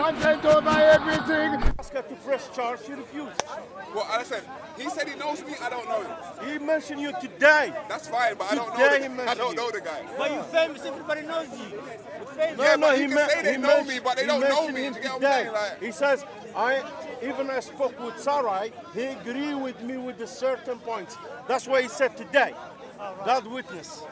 content over everything. Ask her to press charge, she refused. Well, I said, he said he knows me, I don't know him. He mentioned you today. That's fine, but I don't know the guy. But you're famous, everybody knows you. You're famous. Yeah, but you can say they know me, but they don't know me. Do you get what I'm saying? Like, he says, I spoke with Sarai, he agreed with me with the certain points. That's what he said today. That witness.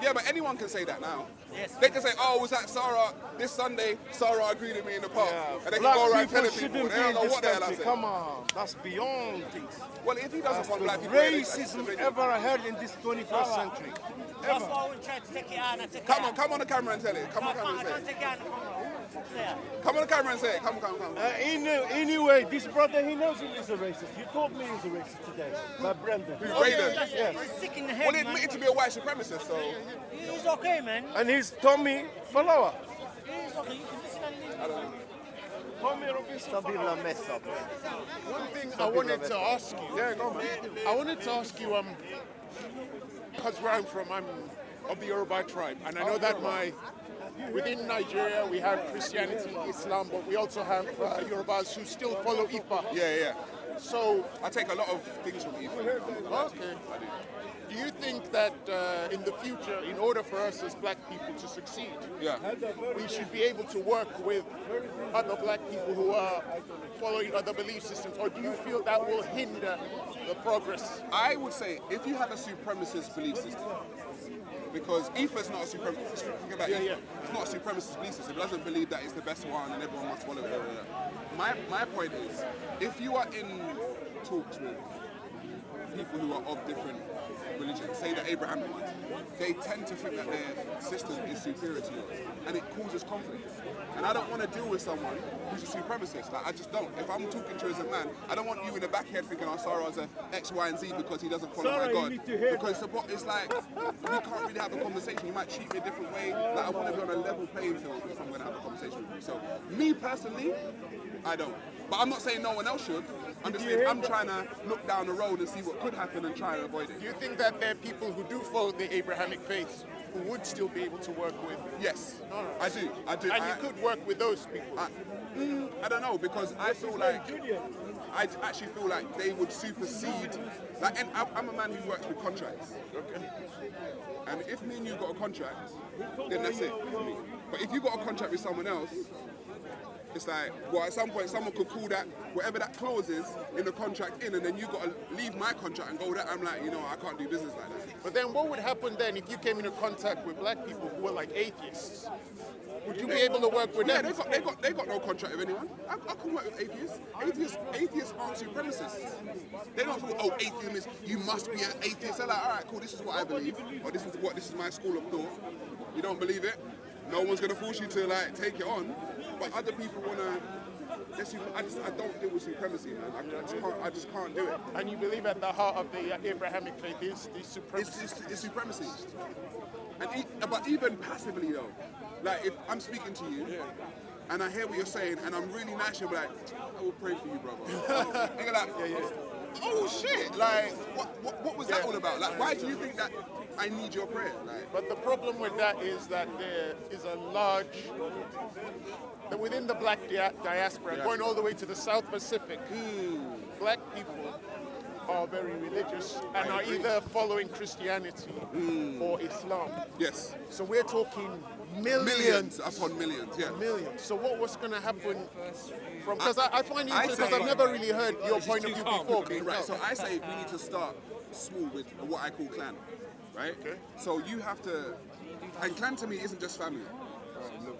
yeah, but anyone can say that now. Yes. They can say, oh, was that Sarah this Sunday? Sarah agreed with me in the park. Yeah. And they can Black go around people telling people. shouldn't They be don't in know this what the hell I country. said. Come on, that's beyond things. Well, if he doesn't want black The people, racism ever had in this 21st century. That's why I would try to take it out and take it Come out. on, come on the camera and tell it. Come on the camera I and say can't it. take it out. Come on the camera and say it. Come. He knew, anyway, this brother, he knows he is a racist. You told me he's a racist today, by Brendan. Who's Raiden? Yes. He's sick in the head, Well, he man. admitted to be a white supremacist, so... He's okay, man. And he's Tommy follower. He's okay. You can listen and listen. Tommy Robinson. Some people are messed up. One thing I wanted to ask you. Yeah, go on, man. I wanted to ask you, because where I'm from, I'm of the Yoruba tribe, and I know that within Nigeria we have Christianity, Islam, but we also have Yorubas who still follow Ifa. Yeah. So, I take a lot of things from you. okay. Do you think that in the future, in order for us as black people to succeed, Yeah. we should be able to work with other black people who are following other belief systems, or do you feel that will hinder the progress? I would say, if you have a supremacist belief system, because Ifa's not a supremacist, think about Ifa. Yeah. It's not a supremacist belief system. It doesn't believe that it's the best one and everyone must follow it. My point is, if you are in talks with people who are of different religions, say the Abrahamic ones, they tend to think that their system is superior to yours, and it causes conflict. And I don't want to deal with someone who's a supremacist. Like, I just don't. If I'm talking to you as a man, I don't want you in the back head thinking, oh, Sarah's a X, Y, and Z because he doesn't follow Sarah, my you God. need to hear Because it's like, we can't really have a conversation. You might treat me a different way. Like, I want to be on a level playing field if I'm going to have a conversation with you. So, me personally, I don't. But I'm not saying no one else should. I'm just saying I'm trying to look down the road and see what could happen and try and avoid it. Do you think that there are people who do follow the Abrahamic faith who would still be able to work with? Yes, I do. And you could work with those people? I don't know, because I feel like I actually feel like they would supersede. Like, and I'm a man who works with contracts. Okay. And if me and you got a contract, then that's it for me. But if you got a contract with someone else, it's like, well, at some point someone could call that, whatever that clause is in the contract in, and then you got to leave my contract and go that. I'm like, I can't do business like that. But then what would happen then if you came into contact with black people who were like atheists? Would you be able to work with Yeah, them? they got no contract with anyone. I can work with atheists. Atheists aren't supremacists. They don't feel, oh, atheism is, you must be an atheist. They're like, all right, cool, this is what I believe, or this is my school of thought. You don't believe it? No one's gonna force you to like take it on. But other people wanna. I don't deal with supremacy, man. I just can't do it. And you believe at the heart of the Abrahamic faith is the supremacy? It's supremacy. But even passively though, like if I'm speaking to you and I hear what you're saying and I'm really nice, you'll be like, I will pray for you, brother. And you're like, oh shit! Like, what was that all about? Like, why do you think that I need your prayer? Like, But the problem with that is that there is a large, that within the black diaspora, going all the way to the South Pacific, black people are very religious and are either following Christianity or Islam. yes, So we're talking millions upon millions. Yeah. Millions. So what was going to happen from, because I find it interesting, because I've never really heard your point of view before. Right. So I say we need to start small with what I call clan. Right? Okay. So you have to, and clan to me isn't just family.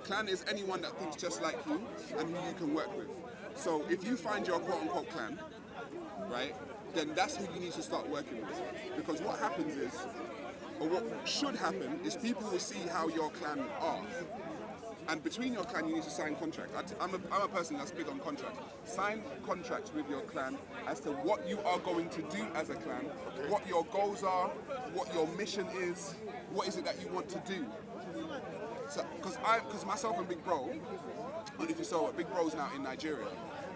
Clan is anyone that thinks just like you and who you can work with. So if you find your quote-unquote clan, right, then that's who you need to start working with. Because what happens is, or what should happen, is people will see how your clan are. And between your clan, you need to sign contracts. I'm a person that's big on contracts. Sign contracts with your clan as to what you are going to do as a clan, what your goals are, what your mission is, what is it that you want to do. So, because myself and Big Bro, if you saw, Big Bro's now in Nigeria,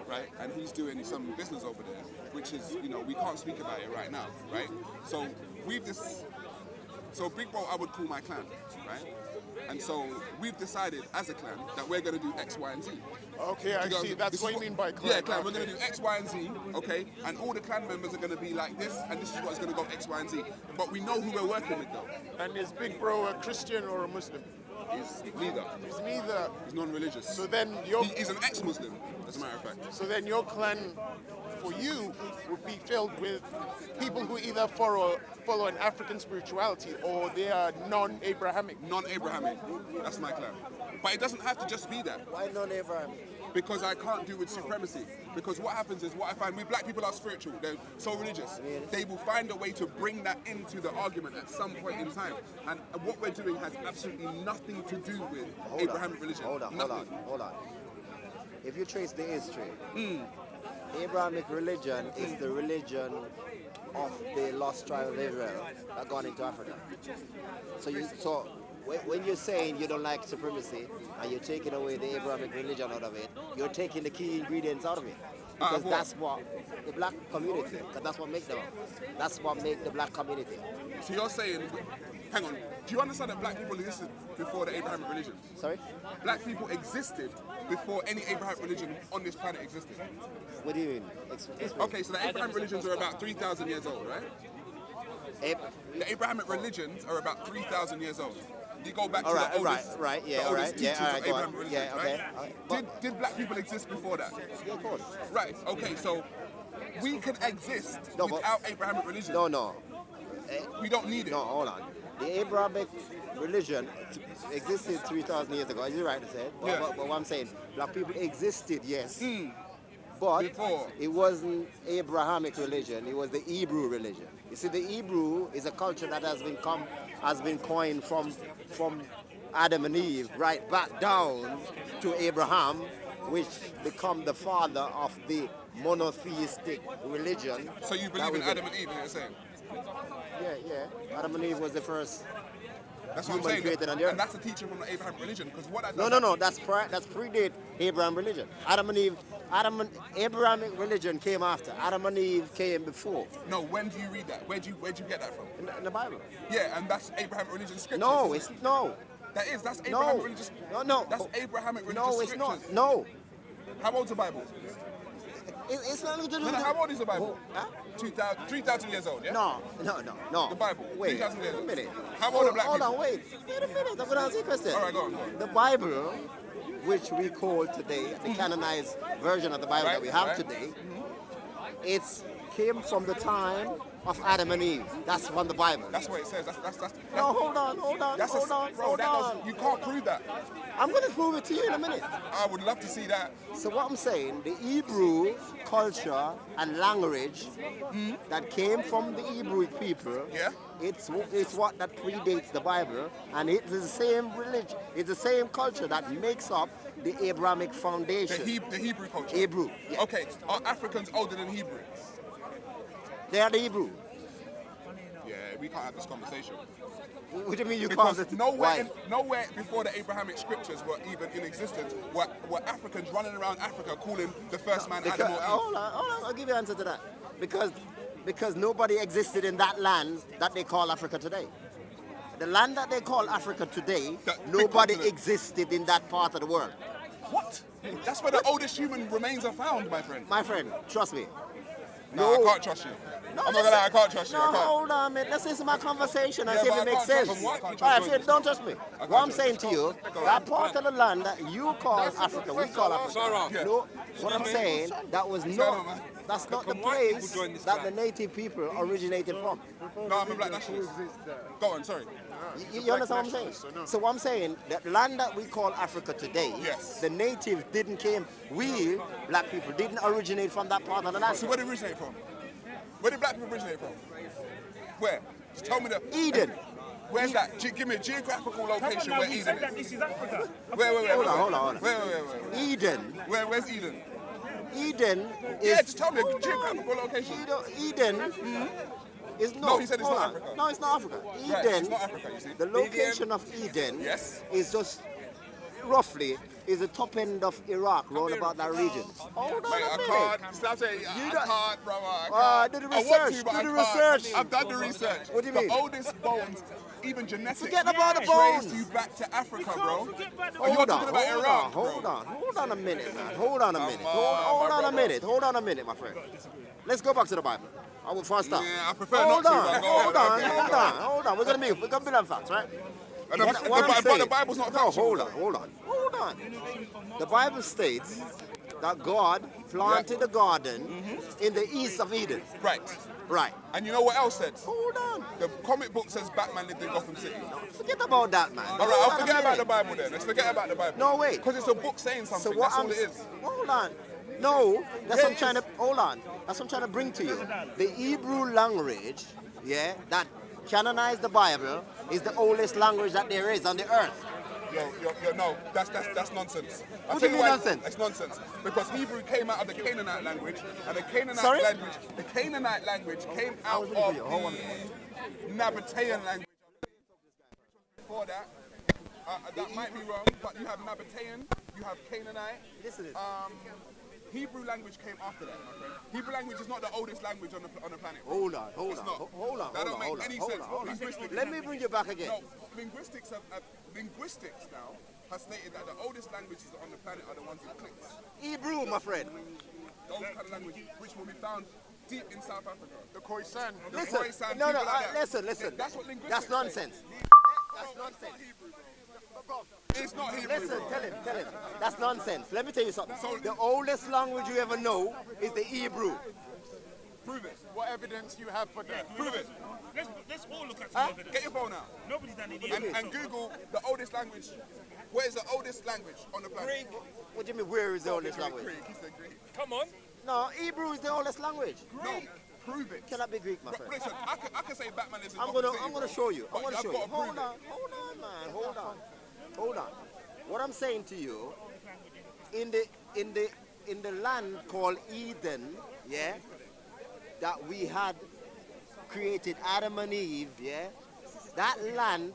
right? And he's doing some business over there, which is, we can't speak about it right now, right? So Big Bro, I would call my clan, right? And so we've decided as a clan that we're going to do X, Y, and Z. Okay, I see. That's what you mean by clan. Yeah, clan. We're going to do X, Y, and Z, okay? And all the clan members are going to be like this, and this is what's going to go X, Y, and Z. But we know who we're working with, though. And is Big Bro a Christian or a Muslim? He's neither. He's neither. He's non-religious. So then He's an ex-Muslim, as a matter of fact. So then your clan, for you, would be filled with people who either follow an African spirituality or they are non-Abrahamic. Non-Abrahamic. That's my clan. But it doesn't have to just be that. Why non-Abrahamic? Because I can't do with supremacy. Because what happens is, what I find, we black people are spiritual, they're so religious. They will find a way to bring that into the argument at some point in time. And what we're doing has absolutely nothing to do with Abrahamic religion. Hold on. If you trace the history, Abrahamic religion is the religion of the lost tribe of Israel that gone into Africa. So when you're saying you don't like supremacy and you're taking away the Abrahamic religion out of it, you're taking the key ingredients out of it. Because that's what the black community, because that's what makes them. That's what makes the black community. So you're saying, hang on, do you understand that black people existed before the Abrahamic religion? Sorry? Black people existed before any Abrahamic religion on this planet existed. What do you mean? Explain. Okay, so the Abrahamic religions are about 3,000 years old, right? The Abrahamic religions are about 3,000 years old. You go back to the oldest teachers of Abrahamic religion, right? Did black people exist before that? Yeah, of course. Right, okay, so we can exist without Abrahamic religion. No. We don't need it. No, hold on. The Abrahamic religion existed 3,000 years ago. Is it right to say? Yeah. But what I'm saying, black people existed, yes. But Before. it wasn't Abrahamic religion, it was the Hebrew religion. You see, the Hebrew is a culture that has been coined from Adam and Eve right back down to Abraham, which become the father of the monotheistic religion. So you believe in Adam and Eve, you're saying? Yeah. Adam and Eve was the first. That's what I'm saying. Created on the earth. And that's a teaching from the Abrahamic religion. Because what that No. That's predate Abraham religion. Abrahamic religion came after. Adam and Eve came before. No, when do you read that? Where'd you get that from? In the Bible. Yeah, and that's Abrahamic religion scriptures. No. That's Abrahamic religious. No. That's Abrahamic religious No, it's scriptures. not. No. How old's the Bible? It's not to do No, how old is the Bible? Huh? 3,000 years old, yeah? No. The Bible, Wait 3,000 years a old. minute. How old are black Hold people? on, wait a minute. I'm going to answer your question. All right, go on. The Bible, which we call today the canonized version of the Bible that we have today, it came from the time of Adam and Eve. That's from the Bible. That's what it says. No, hold on. You can't prove that. I'm going to prove it to you in a minute. I would love to see that. So what I'm saying, the Hebrew culture and language that came from the Hebrew people, it's what that predates the Bible, and it's the same religion, it's the same culture that makes up the Abrahamic foundation. The Hebrew culture. Hebrew. Yeah. Okay, are Africans older than Hebrews? They are the Hebrew. Yeah, we can't have this conversation. What do you mean you Because can't? nowhere before the Abrahamic scriptures were even in existence were Africans running around Africa calling the first man Adam or Eve. Hold on, I'll give you an answer to that. Because nobody existed in that land that they call Africa today. The land that they call Africa today, nobody existed in that part of the world. What? That's where the oldest human remains are found, my friend. My friend, trust me. No, I can't trust you. No, I'm not gonna lie, I can't trust you. No, I can't. hold on, man. Let's listen to my conversation and Yeah, see if but it I makes can't sense. trust you. I can't All trust right, you. if you don't trust me. What I'm saying to you, that part of the land that you call Africa, we call Africa. Yeah. No, what I'm saying, that's not the place that the native people originated from. No, I'm a black nationalist. Go on, sorry. You understand what I'm saying? So what I'm saying, that land that we call Africa today, Yes. the natives didn't came, we, black people, didn't originate from that part of the land. So where did it originate from? Where did black people originate from? Where? Just tell me the... Eden. Where's that? Give me a geographical location where Eden is. This is Africa. Where? Hold on. Where? Eden. Where's Eden? Eden is... Yeah, just tell me a geographical location. Eden is not... No, he said it's hold not on. Africa. No, it's not Africa. Right, Eden, it's not Africa, you see. the location of Eden Yes. is just roughly is the top end of Iraq, round about that region. Hold on Mate, a I minute. can't. Stop saying I don't- can't, brother. I can't. do the I want research, to, but do I the can't. research. I've done the research. What do you mean? The oldest bones even genetics Forget about the trace bones. you back to Africa, bro. Forget about the Oh, you're Hold talking on, about hold Iraq, on, bro. hold on a minute, man. Hold on a minute. on, Hold my on a brother. minute. Hold on a minute, my friend. Let's go back to the Bible. I will first start. Yeah, I prefer hold not to, on, but go hold on, on, okay, hold go on, hold on. We're gonna build on facts, right? And What I'm but saying- the Bible's not No, factual. hold on. The Bible states that God planted the garden in the east of Eden. Right. Right. And you know what else said? Hold on. The comic book says Batman lived in Gotham City. Forget about that, man. All right, Hold I'll on a forget about the minute. Bible then. Let's forget about the Bible. No, wait. Because it's a book saying something. So what That's all it is. Hold on. No, that's Yeah, what I'm trying to. Hold on. That's what I'm trying to bring to you. The Hebrew language, yeah, that canonized the Bible, is the oldest language that there is on the earth. No, that's nonsense. I'll What do tell you mean why nonsense? It's nonsense. Because Hebrew came out of the Canaanite language, and the Canaanite Sorry? language came out of the Nabatean language. Before that, that might be wrong, but you have Nabatean, you have Canaanite. Listen to this. Hebrew language came after that, my friend. Hebrew language is not the oldest language on the planet. Hold on. It's not. That don't make any sense. Linguistics- Let me bring you back again. No, linguistics now has stated that the oldest languages on the planet are the ones with clicks. Hebrew, my friend. Those kind of language which will be found deep in South Africa. The Khoisan. The Listen. Khoisan, No, people like that. listen. That's what linguistics That's say. nonsense. That's nonsense. It's not Hebrew. Listen, bro. tell him. That's nonsense. Let me tell you something. So- The oldest language you ever know is the Hebrew. Prove it. What evidence do you have for that? Prove it. Let's all look at some evidence. Get your phone out. Nobody's done it And Google the oldest language. Where is the oldest language on the planet? What do you mean, where is the oldest language? Greek. He said Greek. Come on. No, Hebrew is the oldest language. No, prove it. Cannot be Greek, my But friend. listen, I can say Batman is in I'm Gotham gonna City, bro. show you. I'm But gonna I've show you. got to prove Hold it. on, man. Hold on. What I'm saying to you, in the land called Eden, yeah, that we had created Adam and Eve, yeah, that land,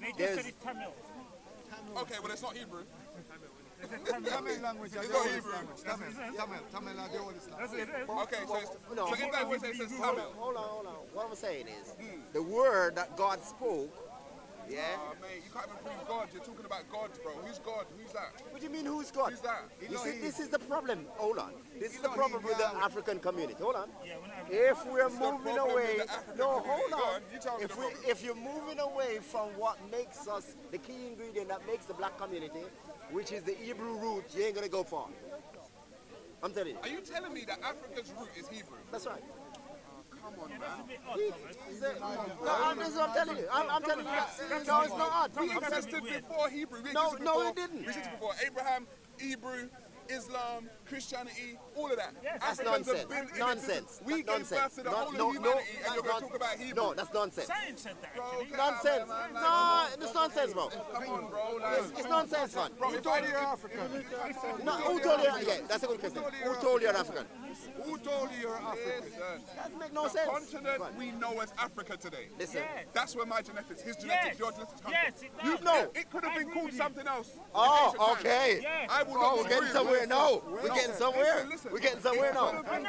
They just there's said it's Tamil. Okay, well it's not Hebrew. Tamil language It's is the not oldest Hebrew. language. Tamil are the oldest language. That's it. Okay, so no, so if that was it says Tamil. hold on. What I'm saying is, the word that God spoke, yeah. Mate, you can't even prove God. You're talking about God, bro. Who's God? Who's that? What do you mean, who's God? Who's that? You see, this is the problem. Hold on. This is the know problem he with the Yahweh. African community. Hold on. Yeah, we're not. If we're the moving problem away, with the African no, community. hold Go on. on, you tell me the problem. If you're moving away from what makes us the key ingredient that makes the black community, which is the Hebrew root, you ain't gonna go far. I'm telling you. Are you telling me that Africa's root is Hebrew? That's right. Come on, man. That's what I'm telling you. I'm telling you that. No, it's not odd. We existed before Hebrew. We No, existed no, before, it didn't. We existed before Abraham, Hebrew, Islam, Christianity, all of that. Yes. That's Africans have nonsense. been in Nonsense. existence. We That's gave birth to the whole No, of humanity, and you're going to talk about Hebrew. No, that's nonsense. Science said that. Bro, Actually. get out, Nonsense. man, like, No, it's nonsense, bro. Come on, bro. Like, It's nonsense, man. bro, if I did African, No, who told you? Yeah, that's a good question. Who told you you're African? Who told you you're African? listen. That makes no The sense. continent we know as Africa today. Listen. That's where my genetics, his genetics, your genetics come Yes, from. it does. You know, it could have I been agree called with you. something else. Oh, in ancient times. okay. Yes. I will Oh, not we're getting agree. somewhere now. We're getting somewhere. Listen. We're getting somewhere now. I'm fine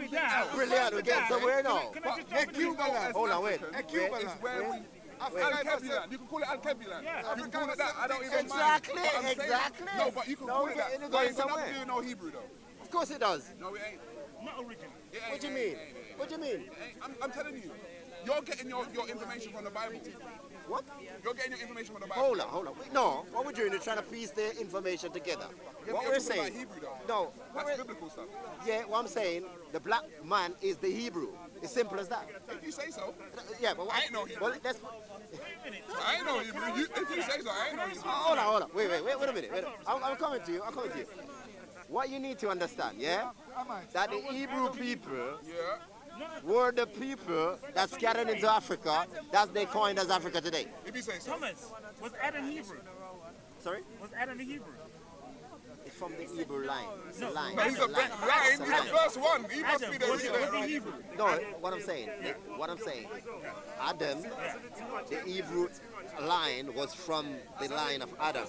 with that. Brilliant. We're getting somewhere now. Can I just But jump in? you know as Hold on, wait. Africans, Cuba it's land. where we... Al-Kebulan. You can call it Al-Kebulan. Yeah. You can call it that. I don't even Exactly, mind. But I'm saying- exactly. No, but you can No, call it that. it's But going it's not somewhere. doing no Hebrew, though. Of course it does. No, it ain't. Not original. It ain't, What do you it mean? ain't, it ain't. What do you mean? It ain't. I'm telling you. You're getting your information from the Bible. What? You're getting your information from the Bible. Hold on. Wait, no, what we're doing is trying to piece the information together. Yeah, What but we're you're talking about saying, Hebrew, though. no, what That's we're, biblical stuff. yeah, what I'm saying, the black man is the Hebrew. It's simple as that. If you say so. Yeah, but I ain't no Hebrew. well, that's, I ain't know Hebrew. If you say so, I ain't know Hebrew. hold on. Wait a minute. I'm coming to you. What you need to understand, yeah, that the Hebrew people Yeah. were the people that scattered into Africa. That's they coined as Africa today. If you say so. Thomas, was Adam Hebrew? Sorry? Was Adam a Hebrew? It's from the Hebrew line. It's a line. No, he's a big lion. He's the first one. He must be the Was originator, he right? Hebrew? No, what I'm saying, Adam, the Hebrew line was from the line of Adam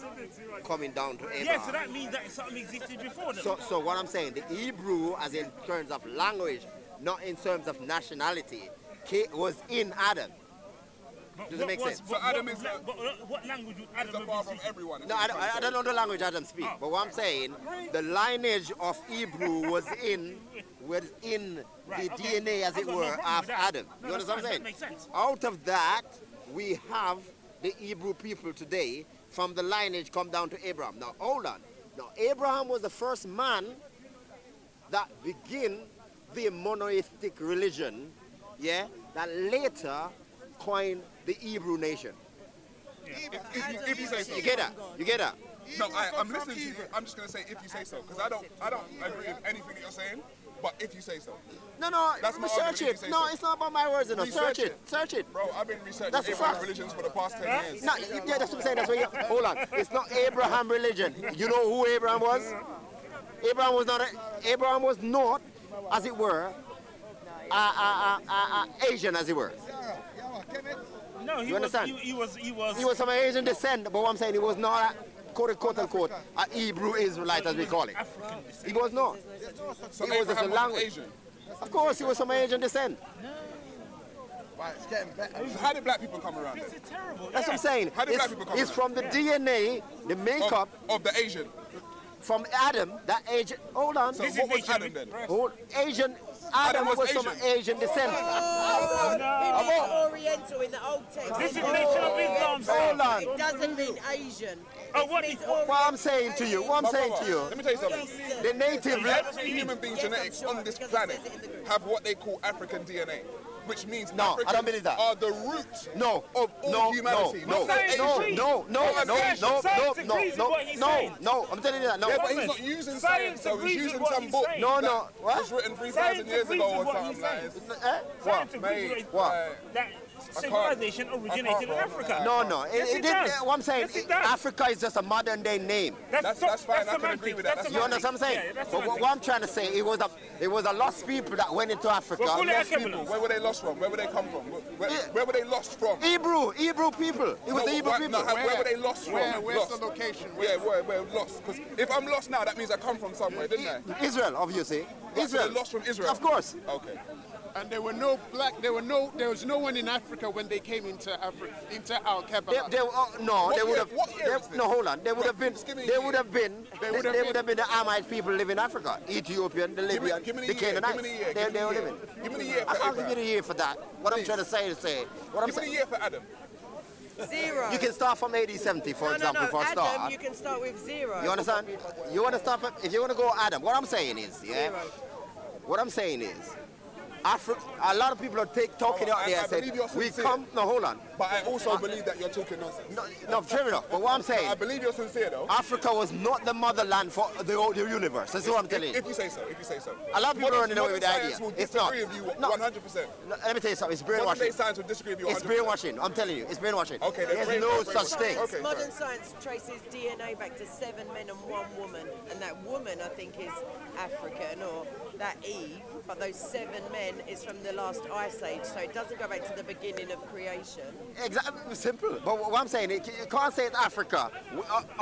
coming down to Abraham. Yeah, so that means that something existed before them. So what I'm saying, the Hebrew, as in terms of language, not in terms of nationality, was in Adam. Does it make sense? So Adam is the- what language would It's Adam the have father been of speaking? everyone. is No, what you're I trying don't know the language Adam speak, but what I'm saying, the lineage of Hebrew was in Right, the okay. DNA, as I've it got no were, problem of with that. Adam. No, You that's understand what I'm fine, saying? that makes sense. Out of that, we have the Hebrew people today from the lineage come down to Abraham. Now, hold on. Now, Abraham was the first man that began the monotheistic religion, yeah, that later coined the Hebrew nation. If you say so. You get that? You get that? No, I'm listening to you. I'm just gonna say if you say so, because I don't agree with anything that you're saying. But if you say so, No, That's my research argument, if it. you say No, so. it's not about my words, you know. Research Search it. it. Search it. bro, I've been researching That's a Abraham fact. religions for the past 10 years. No, yeah, that's what I'm saying. That's what you, hold on. It's not Abraham religion. You know who Abraham was? Abraham was not, as it were, Asian, as it were. No, he You was. understand? He was. He was from Asian descent, but what I'm saying, he was not, quote unquote, a Hebrew Israelite, as we call it. African descent. He was not. So He was just a Abraham wasn't language. Asian. Of course, he was from Asian descent. Right, it's getting better. So how did black people come around? This is terrible. That's what I'm saying. How did black people come It's around? from the DNA, the makeup, Of the Asian. from Adam, that Asian. Hold on. So what was Adam then? Asian. Adam was was from Asian. Asian descent. It means Oriental in the Old Testament. This is Nation of Islam. Hold on. It doesn't mean Asian. Oh, It what means is- What I'm saying to you, what I'm saying to you, Let me tell you something. the native. Every human being Yes, I'm genetics sure, on this because it planet says it in the group. have what they call African DNA, which means No, I Africans don't believe that. are the root No, of all humanity. no, no, I'm telling you that, no. Yeah, but he's not using science, so he's agrees with using what some he's book saying. No, that no, what? was written 3,000 Science years agrees ago with or what something he's like saying. this. Science agrees Mate, with What? that civilization originated in Africa. No, Yes, it does. what I'm saying, Yes, it does. Africa is just a modern day name. That's fine, I can agree with that. That's You understand what I'm saying? Yeah, that's But what I'm trying to say, it was a lost people that went into Africa. Well, call it Lost Akebulans. people, where were they lost from? Where were they come from? Where were they lost from? Hebrew people. It was the Hebrew people. No, where were they lost from? Where's Lost. the location? Yeah, where lost? Because if I'm lost now, that means I come from somewhere, didn't I? Israel, obviously. So Israel. they lost from Israel? Of course. Okay. And there was no one in Africa when they came into Al Kebala. What year is this? No, hold on. They would have been. Just give me a They year. would have been. They would have been the Amite people living in Africa. Ethiopian, the Libyan, Give me the the year. Canaanites. Give me the year. They Give me were the year. living. Give me the year I for can't give you Abraham. the year for that. What I'm trying to say is what I'm Give me the saying. year for Adam. 0. You can start from AD 70, for example, for a Adam, start. you can start with 0. You understand? You want to start if you want to go Adam. What I'm saying is, yeah. 0. What I'm saying is, a lot of people are talking out there I and saying, believe you're we sincere. come. No, hold on. But I also believe that you're talking nonsense. No, fair enough. But what I'm I saying, believe you're sincere though. Africa was not the motherland for the whole universe. That's what I'm telling you. If you say so, if you say so. A lot of people Modern don't know with the science idea. will It's not. disagree with you No. 100%. No, let me tell you something. It's Modern day brainwashing. science will disagree with you 100%. It's brainwashing. I'm telling you, it's brainwashing. Okay, then There's no brainwash. such thing. Okay, Modern science traces DNA back to 7 men and 1 woman, and that woman, I think, is African, or that Eve, but those 7 men is from the last ice age, so it doesn't go back to the beginning of creation. Exactly, simple. But what I'm saying, you can't say that Africa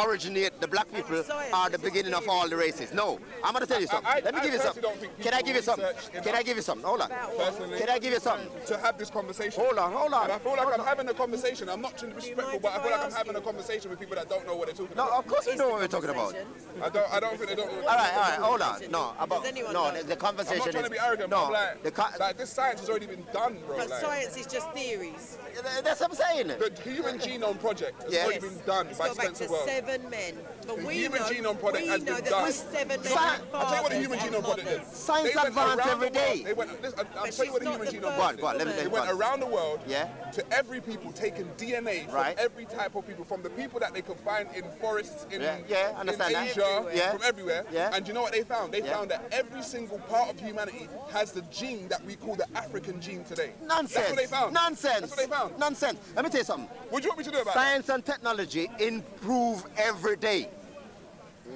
originate, the black people are the beginning of all the races. No, I'm going to tell you something. Let me give you something. personally don't think Can I give you people something? research Can I give you something? Hold on. Personally, Can I give you something? to have this conversation. Hold on. And I feel like I'm having a conversation. I'm not trying to be disrespectful, but I feel like I'm having a conversation with people that don't know what they're talking No, about. of course we know what we're talking about. I don't think they don't. All right, hold on. No, Does anyone no, know? the I'm conversation not trying to is be arrogant, no. but I'm like this science has already been done, bro. But Like, science is just theories. That's what I'm saying. the Human Genome Project has Yes. already been done It's by got back Spencer to Wells. 7 men. But The we Human know, Genome Project we has know been that done. those 7 men Sci- are I'll tell you what the fathers Human and Genome Project mothers. did. Science They went advance around every the world. day. They went, listen, I'll But tell you what the she's Human not the Genome first Project Go on, let me did. They think. went around the world Yeah. to every people, taking DNA from Right. every type of people, from the people that they could find in forests in, Yeah, understand in that. Asia, Yeah. from everywhere. Yeah. And you know what they found? They Yeah. found that every single part of humanity has the gene that we call the African gene today. Nonsense. That's what they found. Nonsense. That's what they found. Nonsense. Let me tell you something. What do you want me to do about that? Science and technology improve every day.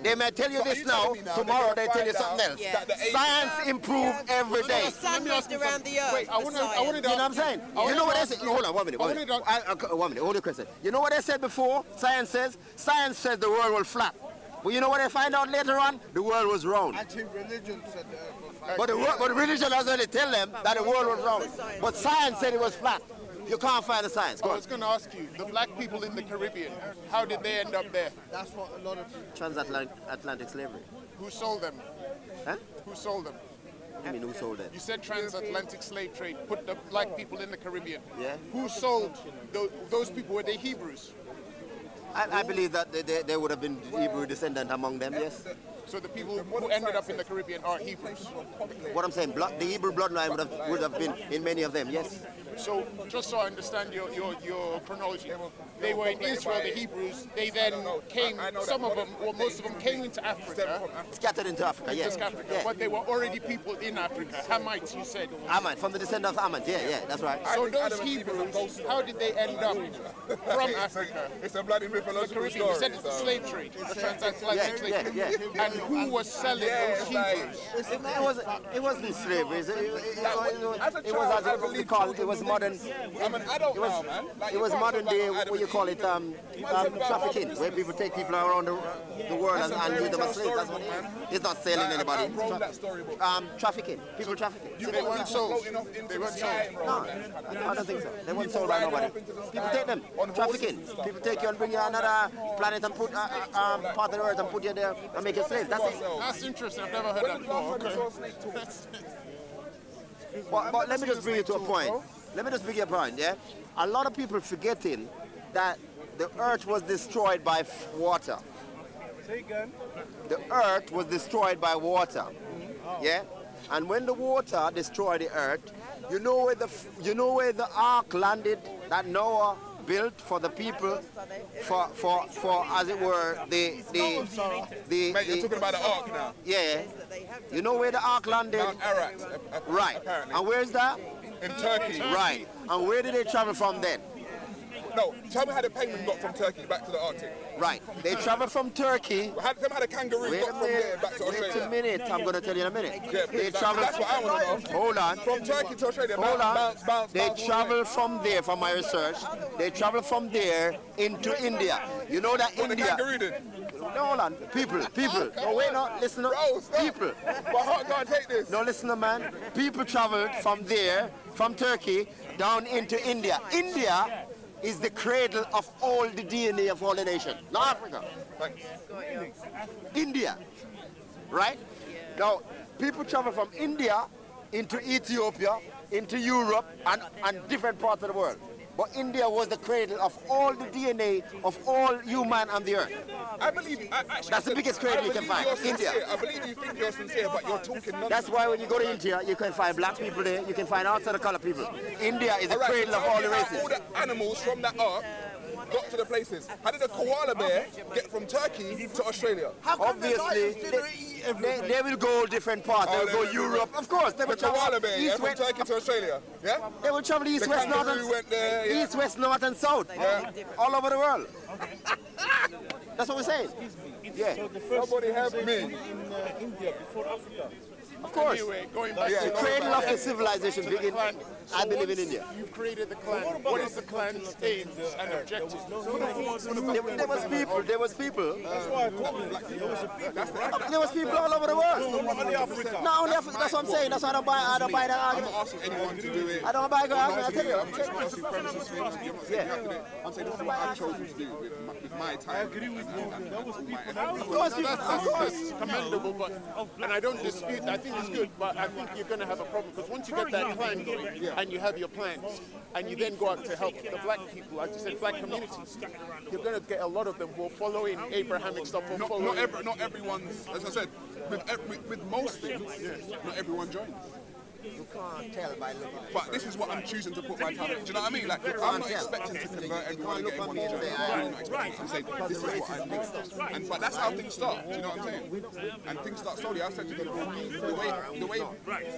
They may tell you So are this you now, telling me now tomorrow they're they gonna tell you find something out else. Yeah. that the Asian- Science improve every day. The sun moved around the earth. Wait, I for wanted science. to You know what I'm saying? You know what they said? Hold on, 1 minute. 1 minute. 1 minute. Hold your question. You know what they said before? Science says the world will flat. But you know what they find out later on? The world was round. Actually, religion said the earth was flat. But religion doesn't really tell them that the world was round. But science said it was flat. You can't find the science. Go I on. was going to ask you, the black people in the Caribbean, how did they end up there? That's what a lot of Transatlantic slavery. Who sold them? Huh? Who sold them? I mean, who sold it? You said transatlantic slave trade, put the black people in the Caribbean. Yeah. Who sold those people? Were they Hebrews? I believe that there would have been Hebrew descendant among them, yes. So the people who ended up in the Caribbean are Hebrews. What I'm saying, the Hebrew bloodline would have been in many of them, yes. So just so I understand your chronology, they were in Israel, the Hebrews. They then came, some of them, or most of them came into Africa. Scattered into Africa, yes. Into Africa, Yeah. but they were already people in Africa. Hamites, you said. Ammon, from the descendant of Ammon, yeah, that's right. So those Hebrews, how did they end up from Africa? It's a bloody The mythological Caribbean, you said it's the slave trade, the transatlantic slave trade. Yeah. And who was selling those Hebrews? It wasn't slavery. It was as we call it. It was modern. I'm an adult now, man. Like, It was modern day. What you call it? Trafficking, where people take people around the world and use them as slaves. That's what it is. It's not selling anybody. I've grown that storybook. Trafficking. People trafficking. They weren't sold. They weren't sold. No, I don't think so. They weren't sold by nobody. People take them. Trafficking. People take you and bring you another planet and put part of the earth and put you there and make you slave. That's it. That's interesting. I've never heard that before. Okay. But let me just bring you to a point. Let me just bring you a point, yeah? A lot of people forgetting that the earth was destroyed by water. Say again. The earth was destroyed by water, yeah? And when the water destroyed the earth, you know where the ark landed that Noah built for the people, for as it were Mate, you're talking about the ark now. yeah. You know where the ark landed? Mount Ararat, Right. apparently. And where's that? In Turkey. Right. And where did they travel from then? No, tell me how the penguin got from Turkey back to the Arctic. Right. They traveled from Turkey. Tell me how the kangaroo Wait got a from there minute. back to Wait a Australia. minute. I'm going to tell you in a minute. Yeah, They please, traveled. that's what I want to know. Hold on. From Turkey to Australia, Hold on. bounce. They travel from there, from my research. They travel from there into India. You know that What the India. kangaroo did. No, hold on. People. No, wait, no. Listen up. Bro, stop. People. My heart can't take this. No, listen up, man. People traveled from there, from Turkey, down into India. India is the cradle of all the DNA of all the nation. Not Africa. Thanks. India. Right? Now, people travel from India into Ethiopia, into Europe, and different parts of the world. But India was the cradle of all the DNA of all human on the earth. I believe. Actually, That's the biggest cradle you can find, India. I believe you think you're sincere, but you're talking nonsense. That's why when you go to India, you can find black people there, you can find all sorts of color people. India is the All right, cradle of tell all me the how races. all the animals from that ark got to the places. How did a koala bear get from Turkey to Australia? Obviously, they will go different parts. They will go Europe. Of course, they will The koala travel bear, yeah, east, from west. Turkey to Australia. Yeah? They will travel east, The west, north, kangaroo went there, yeah. east, west, north, and south. All over the world. That's what we're saying. Yeah, So the first Somebody help me. in India before Africa. of course. Anyway, going back Yeah, The to cradle of the civilization begin, I believe, in India. you've created the clan. What is the clan's aims and objectives? There was people. That's why I told you. There was people all over the world. Not only Africa. Not only Africa. That's what I'm saying. That's why I don't buy that I'm argument. not asking anyone to do it. I don't buy that argument. I tell you. I'm just not a supremacist thing. You're not saying you have to do it. I'm saying this is what I've chosen to do with my time. I agree with you. There was people. Of course, That's commendable, but and I don't dispute. I think it's good, but I think you're going to have a problem because once you get that clan going and you have your plans, and you then go out to help the black people, like you said, black communities, you're going to get a lot of them who are following Abrahamic stuff. Or following. Not everyone's, as I said, with most things, not everyone joins. You can't tell by looking at it. But this is what I'm choosing to put my time in. Do you know what I mean? Like, I'm not expecting to convert everyone and get everyone to join. I'm not expecting to say, this is what I think. But that's how things start. Do you know what I'm saying? And things start slowly. I've said to people, the way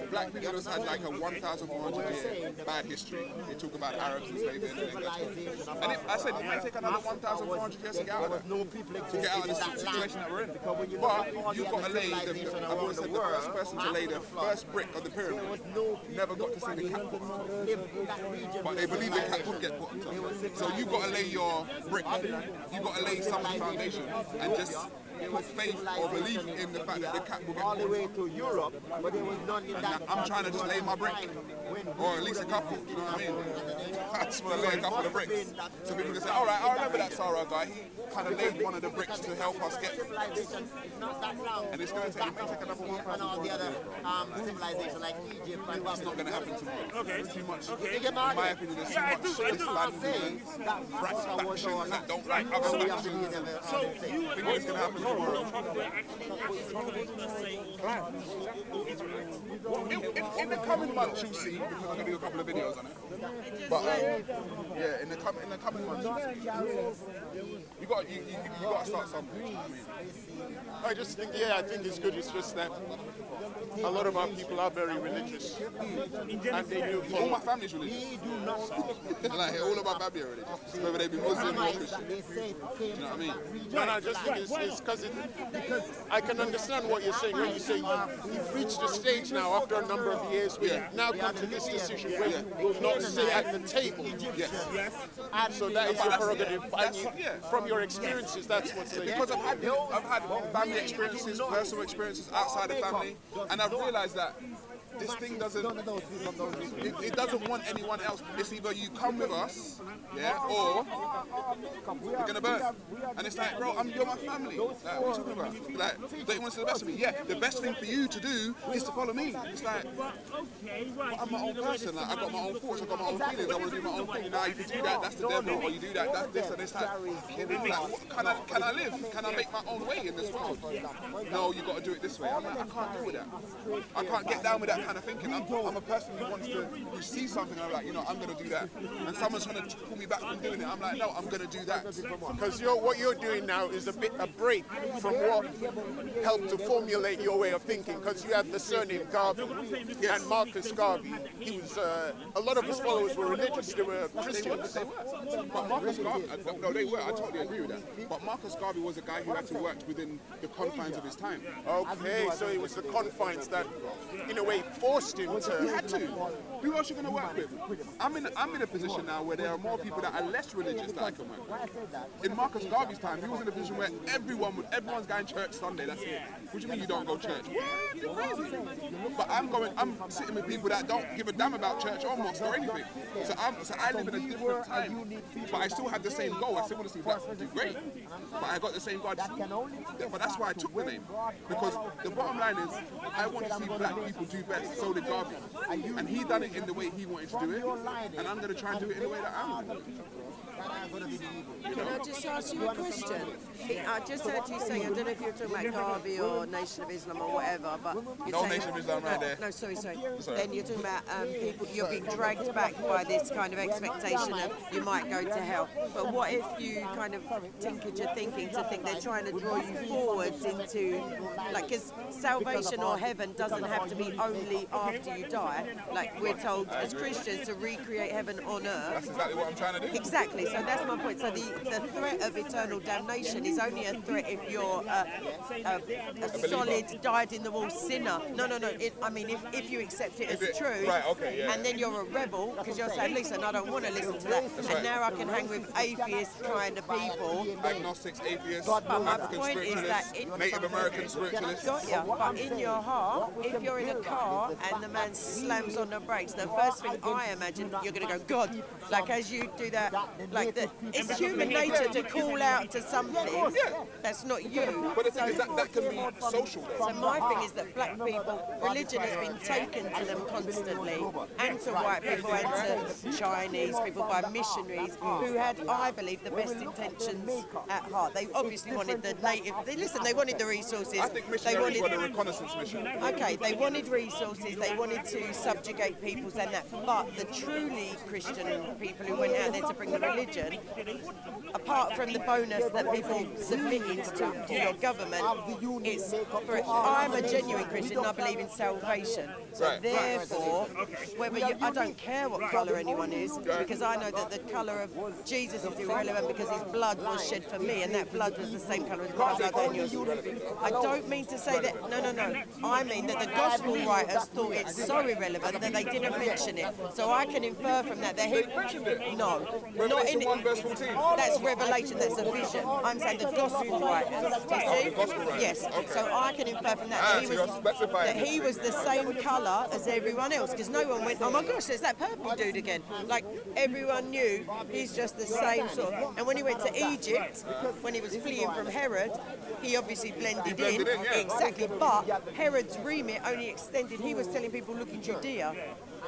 black people have had like a 1,400 year bad history. They talk about Arabs and slavery and everything. And I said, it might take another 1,400 years to get out of that. To get out of the situation that we're in. But you've got to lay, I've always said, the first person to lay the first brick of the pyramid never got to see the cat put on top. But they believe the cat would get put on top. So you've got to lay your brick, you've got to lay some foundation and just faith or belief in the fact that the cat will get all the born. way to Europe, but there was none in that. I'm trying to just lay my brick, or at least a couple, you know what I mean? I just want to lay a couple of bricks. So people can say, all right, I remember that Sarah guy, he kind of laid one of the bricks to help us get. Civilization is not that long. And it's going to take another 1,000 and all the other civilizations like Egypt and It's not going to happen tomorrow. Okay. There's too much. Okay. In my opinion, there's too much factions that don't like other factions. So you I think what's going to happen tomorrow. In the coming months, you'll see, because I'm going to do a couple of videos on it. But yeah, in the coming months, you got to start something. I mean, I just think, I think it's good. It's just that a lot of our people are very religious, and they do all follow. my family's religious. Like all of my family are religious, whether they be Muslim or Christian. You know what I mean? No, I just think it's because I can understand what you're saying when you say you've reached a stage now after a number of years where you've now come to this decision where you will not sit at the table. Yes. So that is your prerogative. And from your experiences, that's what's saying. Because I've had family experiences, personal experiences outside of family, and I've realised that this thing doesn't want anyone else. It's either you come with us, or you're gonna burn. And it's like, bro, you're my family. Like, what are you talking about? Like, don't you want to see the best of me? Yeah, the best thing for you to do is to follow me. It's like, I'm my own person. Like, I got my own thoughts, I got my own feelings. I want to do my own thing. Now, if you do that, that's the devil, or you do that, that's this, and it's like, can I live? Can I make my own way in this world? No, you got to do it this way. I'm like, I can't deal with that. I can't get down with that kind of thinking. I'm a person who wants to, who sees something and I'm like, I'm going to do that. And someone's trying to pull me back from doing it. I'm like, no, I'm going to do that. Because what you're doing now is a break from what helped to formulate your way of thinking. Because you have the surname Garvey and Marcus Garvey. He was a lot of his followers were religious. They were Christians. But Marcus Garvey, no, they were. I totally agree with that. But Marcus Garvey was a guy who had to work within the confines of his time. Okay, so it was the confines that, in a way, forced him He to. had to. Who else are you going to work with? I'm in a position now where there are more people that are less religious that I can work with. In Marcus Garvey's time, he was in a position where everyone's going to church Sunday. That's it. What do you mean you don't go to church? You're crazy. But I'm sitting with people that don't give a damn about church or mosque or anything. So I live in a different time. But I still have the same goal. I still want to see black people do great. But I got the same goal. But that's why I took the name. Because the bottom line is, I want to see black people do best. So did Garvey. And he done it in the way he wanted to do it. And I'm going to try and do it in the way that I want to do it. Can I just ask you a question? I just heard you saying, I don't know if you're talking about Garvey or Nation of Islam or whatever, but you're No saying, Nation of Islam right there. No, sorry. Then you're talking about people, you're being dragged back by this kind of expectation of you might go to hell. But what if you kind of tinkered your thinking to think they're trying to draw you forwards into, like, because salvation or heaven doesn't have to be only after you die. Like, we're told as Christians to recreate heaven on earth. That's exactly what I'm trying to do. Exactly, so that's my point. So the threat of eternal damnation is only a threat if you're a solid, dyed-in-the-wall sinner. No. If you accept it as true, right, okay, yeah. and then you're a rebel because you're saying, listen, I don't want to listen to that. And now I can hang with atheist kind of people. Agnostics, atheists, But my African point is spiritualists, that Native American spiritualists. Got ya. But in your heart, if you're in a car and the man slams on the brakes, the first thing I imagine, you're going to go, God. Like as you do that, it's human nature to call out to something that's not you. But the thing is that can be social though. So my thing is that black people, religion has been taken to them constantly, and to white people, and to Chinese people by missionaries who had, I believe, the best intentions at heart. They obviously wanted the native. They wanted the resources. I think missionaries were the reconnaissance mission. Okay, they wanted resources. They wanted to subjugate peoples and that. But the truly Christian people who went out there to bring the religion, apart from the bonus that people submitted to your government, it's for I'm a genuine Christian and I believe in salvation. So therefore, I don't care what colour anyone is, because I know that the colour of Jesus is irrelevant because his blood was shed for me, and that blood was the same colour as my blood and yours. I don't mean to say that, no. I mean that the gospel writers thought it's so irrelevant that they didn't mention it. So I can infer from that they're not Revelation 1 verse 14. That's revelation, that's a vision. I'm saying the gospel writers. Do you see? Gospel writers, Yes. okay. So I can infer from that Ah, he so you're was specifying that he was the same colour as everyone else, because no one went, oh my gosh, there's that purple dude again. Like everyone knew he's just the same sort. And when he went to Egypt, when he was fleeing from Herod, he obviously blended in. yeah. Exactly. But Herod's remit only extended. He was telling people, look in Judea.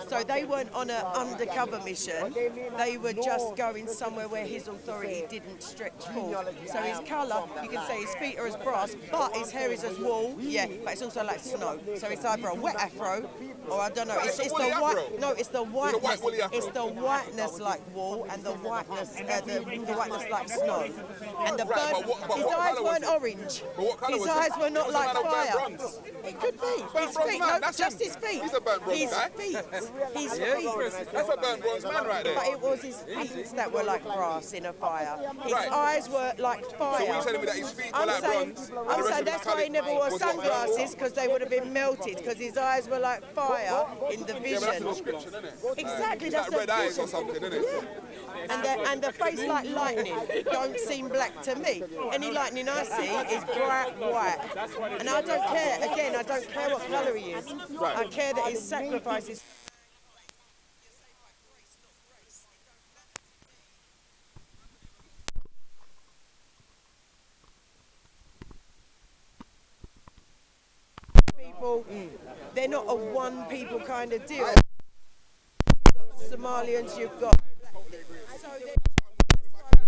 So they weren't on an undercover mission. They were just going somewhere where his authority didn't stretch full. So his colour, you can say his feet are as brass, but his hair is as wool. Yeah, but it's also like snow. So it's either a wet afro, or I don't know. It's It's a the woolly white. afro. No, it's the whiteness. white woolly afro. It's the whiteness like wool, and the whiteness, the whiteness like snow. And the Right, burnt. but His what eyes colour was weren't it? orange. But what colour His was it? eyes were not Was it like man of burnt fire. bronze? It could be. Burnt His bronze feet, man, no, that's just him. his feet. He's a burnt bronze His guy. feet. His feet. That's a burnt bronze man right there. But it was his feet that were like brass in a fire. His Right. eyes were like fire. So you're telling me that his feet were I'm like saying, bronze, and the I'm rest saying of his that's why he never colour wore was what? sunglasses, because they would have been melted, because his eyes were like fire in the Yeah, but that's a vision. description, isn't it? Exactly, It's that's like red the eyes vision. or something, isn't it? And the face like lightning don't seem black to me. Any lightning I see is bright white. And I don't care, again, I don't care what colour he is. I care that his sacrifices. People, they're not a one people kind of deal. You've got Somalians, you've got. So that's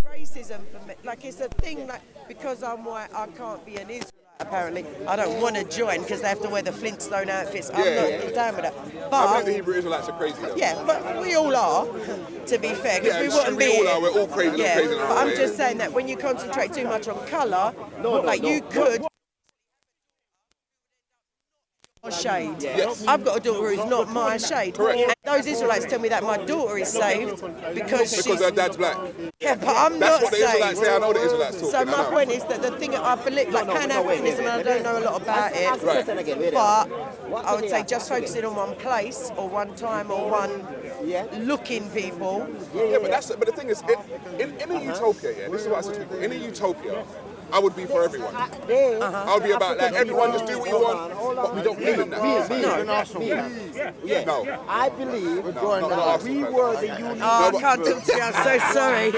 why racism for me. Like it's a thing. Like because I'm white, I can't be an Israelite. Apparently, I don't want to join because they have to wear the Flintstone outfits. I'm not down with that. I believe But the Hebrew Israelites are crazy though. yeah, but we all are. To be fair, because Yeah, we it's wouldn't true, be. we all are. We're all crazy, Yeah, crazy in our but I'm way. just saying that when you concentrate too much on colour, like you could. Shade. Yes. I've got a daughter who's not my shade. Correct. And those Israelites tell me that my daughter is saved because she's. Because their dad's black. Yeah, but I'm That's not what the Israelites saved. say. I know the Israelites talking. So I my know. point is that the thing I believe, like Pan-Africanism, and I don't know a lot about it, but I would say just focusing on one place or one time or one looking people. Yeah, but the thing is, in a utopia, yeah, this is what I said to people. In a utopia, I would be for everyone. I would be about like everyone just do what you want, but we don't live in that. No. I believe not Arsenal we fans. were the union. Oh, I can't talk to you, I'm so sorry.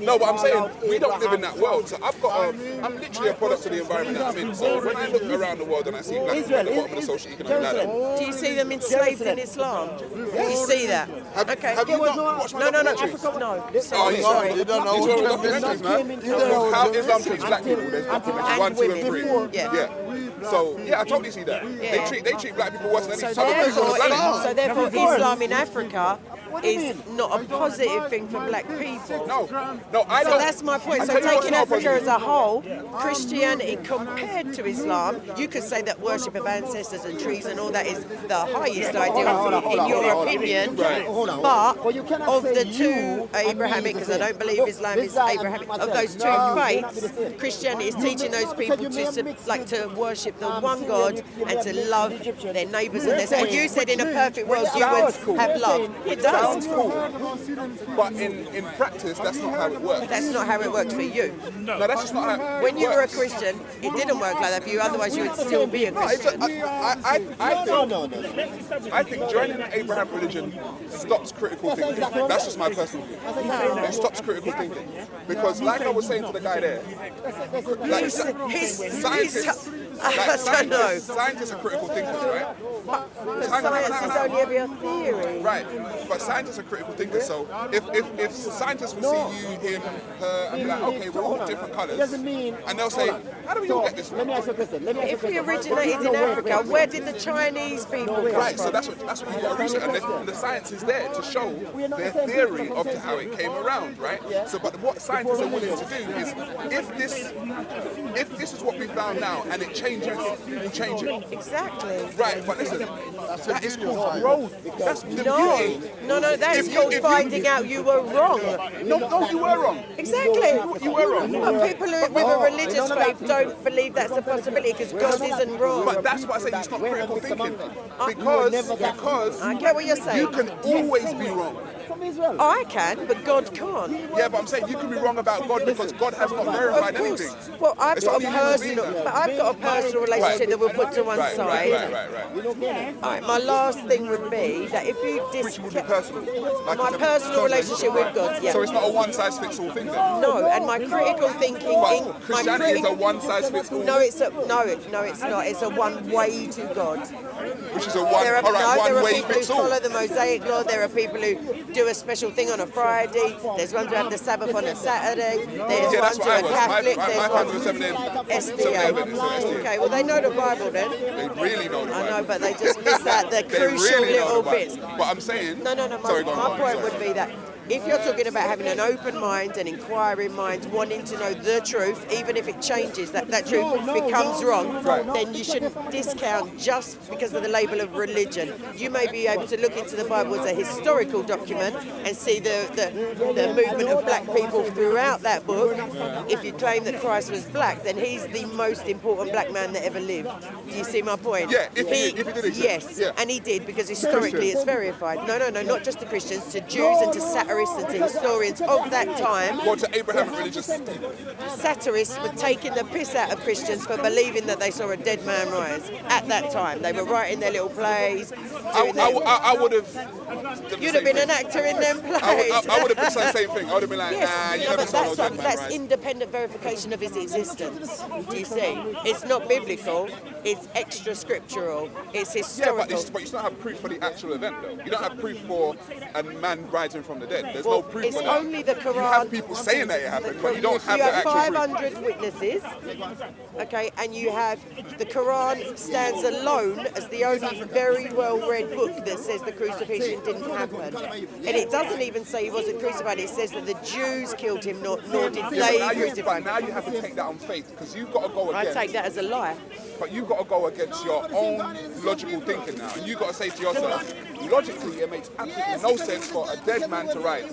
No, but I'm saying we don't live in that world. So I'm literally a product of the environment that I'm in. So when I look around the world and I see black people at the bottom of the socio-economic ladder, Do you see them enslaved in Islam? You see that? Okay. have you not watched my No. documentaries? No. Oh, Sorry. you Sorry. You don't know You what told me you're documentaries, man. How Islam treats black people. There's documentaries 1, 2, and 3. Yeah. So yeah, I totally see that. They treat black people worse than any So other people on the planet. therefore, Islam in Africa is not a positive thing for black people. No, I So don't. that's my point. I So tell you what's taking not Africa positive. as a whole, Christianity compared to Islam, you could say that worship of ancestors and trees and all that is the highest ideal in your opinion. But of the two Abrahamic, because I don't believe Islam is Abrahamic, of those two faiths, Christianity is teaching those people to worship the one God and to love their neighbours and their. And you said in a perfect world you would have love. It does. Sounds cool, but in practice, that's not how it works. That's not how it worked for you. No, that's just not how it When you were a works. Christian, it didn't work like that for you. Otherwise, you would still be a No, it's Christian. I think joining the Abraham religion stops critical thinking. That's just my personal view. It stops critical thinking. Because like I was saying to the guy there, like scientists are critical thinkers, right? Science is only ever a theory. Right, but scientists are critical thinkers. So if scientists will see you, him, her, and be like, okay, we're all different colours, and they'll say, how do we all get this? Let me ask you a question. If we originated in Africa, where did the Chinese people come Right, so from? that's what you got to research, and the science is there to show their theory of how it came around, right? So, but what scientists are willing to do is, if this is what we found now and it changes, we'll change it. Exactly. Right, but listen, that is called growth. That's the beauty. No, that's If you- called if you- finding out you were wrong. No, you were wrong. Exactly. You were wrong. But people who with a religious faith don't believe that's a possibility because God isn't wrong. But that's why I say it's not critical thinking. Because I get what you're saying. you can always be wrong. from Israel. I can, but God can't. Yeah, but I'm saying you can be wrong about God because God has not verified Of course. anything. Well, I've It's got only a human beings personal, that- but I've got a personal relationship that we'll put to one Right, side. right. All right, my last thing would be that if you Which would be personal. Like my it's a personal relationship with God, yeah. So it's not a one-size-fits-all thing then? No, and my critical thinking, But Christianity is a one-size-fits-all, no, it's not. It's a one way to God. which is a There are one way people who fits all. follow the Mosaic law. There are people who do a special thing on a Friday. There's ones who have the Sabbath on a Saturday. There's Yeah, ones that's who what I are was. Catholic. My There's family was ones Seventh-day SDA. Adventist, so SDA. Okay, well they know the Bible then. They really know the I Bible. know, but they just miss out the They crucial really know little the Bible. bits. But I'm saying... No. Sorry, go on, My point sorry. would be that if you're talking about having an open mind, an inquiring mind, wanting to know the truth, even if it changes, that truth becomes wrong, then you shouldn't discount just because of the label of religion. You may be able to look into the Bible as a historical document and see the movement of black people throughout that book. If you claim that Christ was black, then he's the most important black man that ever lived. Do you see my point? Yeah, if he did exist. Yes, Yeah. and he did, because historically it's verified. No, not just to Christians, to Jews and to satirists and to historians of that time. Well, to Abrahamic religious... Satirists were taking the piss out of Christians for believing that they saw a dead man rise at that time. They were writing their little plays. I would have... You'd have been an actor in them plays. I would have said the same thing. I would have been like, nah, you never but saw no dead man that's rise. independent verification of his existence. Do you see? It's not biblical. It's extra scriptural. It's Yeah, historical. but you still have proof for the actual event, though. You don't have proof for a man rising from the dead. There's no proof it's for that. only the Quran. You have people saying that it happened, but you don't have You the have actual proof. 500 witnesses, okay, and you have the Quran stands alone as the only very well-read book that says the crucifixion didn't happen. And it doesn't even say he wasn't crucified. It says that the Jews killed him, nor did Yeah, they but crucify him. now you have to take that on faith, because you've got to go I against... take that as a lie. But you've got to go against your own logical thinking now. And you've got to say to yourself, logically, it makes absolutely no sense for a dead man to rise.